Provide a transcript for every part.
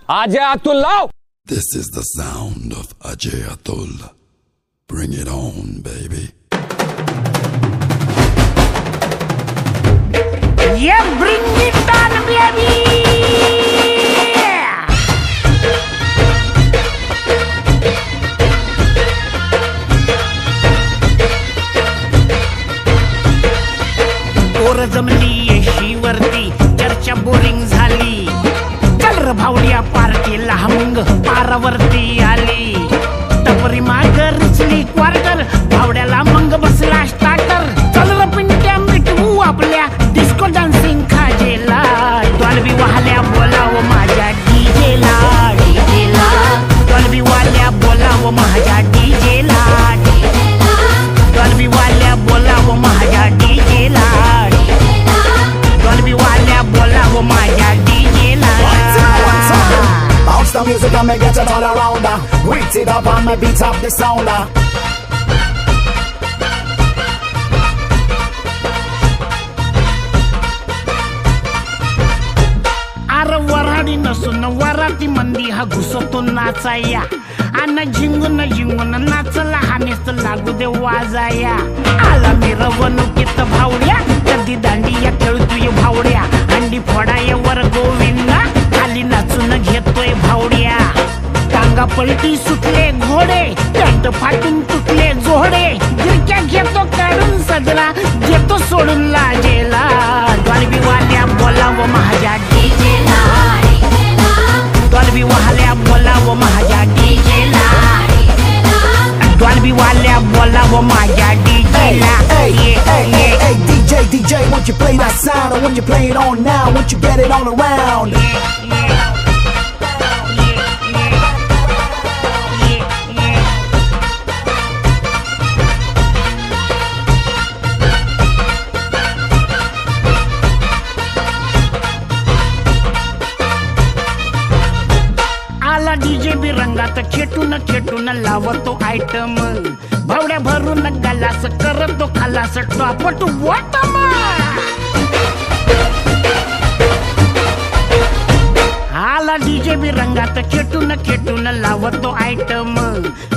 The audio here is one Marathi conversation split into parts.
Ajay Atul लाव. This is the sound of Ajay Atul. Bring it on, baby. Yeah, bring it on, baby. पोर जमली येशीवरती चर्चा बोरिंग झाली. चल र भावड्या पार्टीला मग पारावरती आली. टपरी माग रिचली क्वार्टर भावड्याला मग बसला स्टार्टर. चल र पिंट्या मिटवू आपल्या डिस्को डान्सिंग खाजेला. डॉल्बी वाल्या बोलाव माझ्या डीजेला. डीजेला डॉल्बी वाल्या बोलाव माझ्या डीजेला. डॉल्बी वाल्या बोलाव माझ्या डीजेला. डॉल्बी वाल्या बोलाव माझ्या डीजेला. Bounce the music and me get it all around. Beat it up and me beat up the sound. अरे वराडी नसून वराती मंदी हा घुसतो नाचाया. आणि झिंगून झिंगून नाचला हा नुसत लागू दे वाजाया. आला मिरवणुकीत भावड्या कधी दांडिया खेळतोय भावड्या. अंडी फोडाय वर गोविंदा खाली नाचून घेतोय भावड्या. टांगा पलटी सुटले घोडे पॅन्ट फाटून तुटले जोडे. गिरक्या घेतो काढून सदरा घेतो सोडून लाजेला. डॉल्बी वाल्या बोलाव माझ्या डीजेला. डॉल्बी वाल्या बोलाव माझ्या डीजेला. डॉल्बी वाल्या बोलाव माझ्या डीजेला. Hey, DJ, won't you play that sound? Or won't you play it on now? Won't you get it all around? आला डीजे बी रंगात खेटून खेटून लावतो आयटम. भावड्या भरून गलास करतो खलास टॉपट बॉटम. आला डीजे बी रंगात खेटून खेटून लावतो आयटम.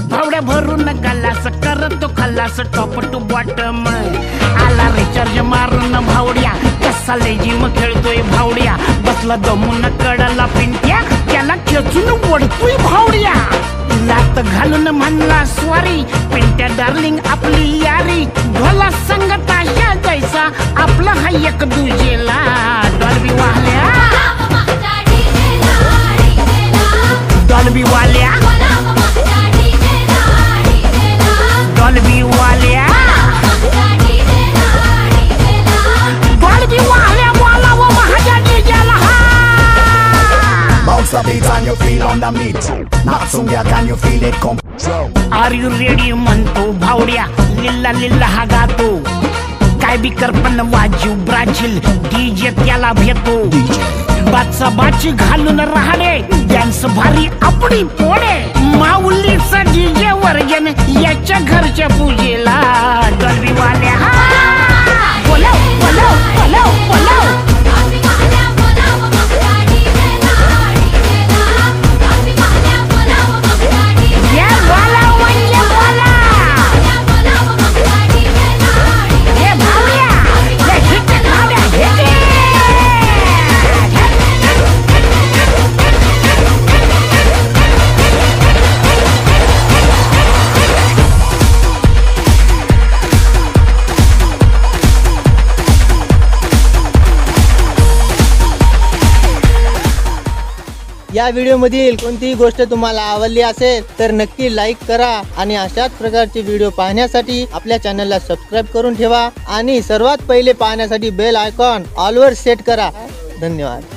भावड्या भरून गलास करतो खलास टॉप टू बॉटम. आला रिचार्ज मारून भावड्या कसा लेजिम खेळतोय भावड्या. बसला दमून कडला पिंट्या त्याला खेचून ओढतोय भावड्या. लात घालून म्हणला स्वारी पिंट्या डार्लिंग आपली यारी. ढोला संगत अशा जायचा आपला हा एक दुजेला. डॉल्बी वाल्या डॉल्बी वाल्या डॉल्बी वाल्या डॉल्बी वाल्या बोलाव माझ्या डीजेला. Bounce the beat and you feel on the meat. Not soon yeah, can you feel it come? Are you ready म्हणतो भावड्या. लिल्ला लिल्ला हा गातो. काय बी करपण वाजू ब्राझील डीजे त्याला भेटतो. बाचा बाची घालून राहणे डान्स भारी आपली पोडे. माऊलीचा डीजे वर्जन याच्या घरच्या पूजेला. डॉल्बी वाल्या बोलाव बोलाव बोलाव बोलाव. या व्हिडिओ मधील कोणतीही गोष्ट तुम्हाला आवडली असेल तर नक्की लाईक करा. आणि अशाच प्रकारचे व्हिडिओ पाहण्यासाठी आपल्या चॅनलला सबस्क्राईब करून ठेवा. आणि सर्वात पहिले पाहण्यासाठी बेल आयकॉन ऑल वर सेट करा. धन्यवाद.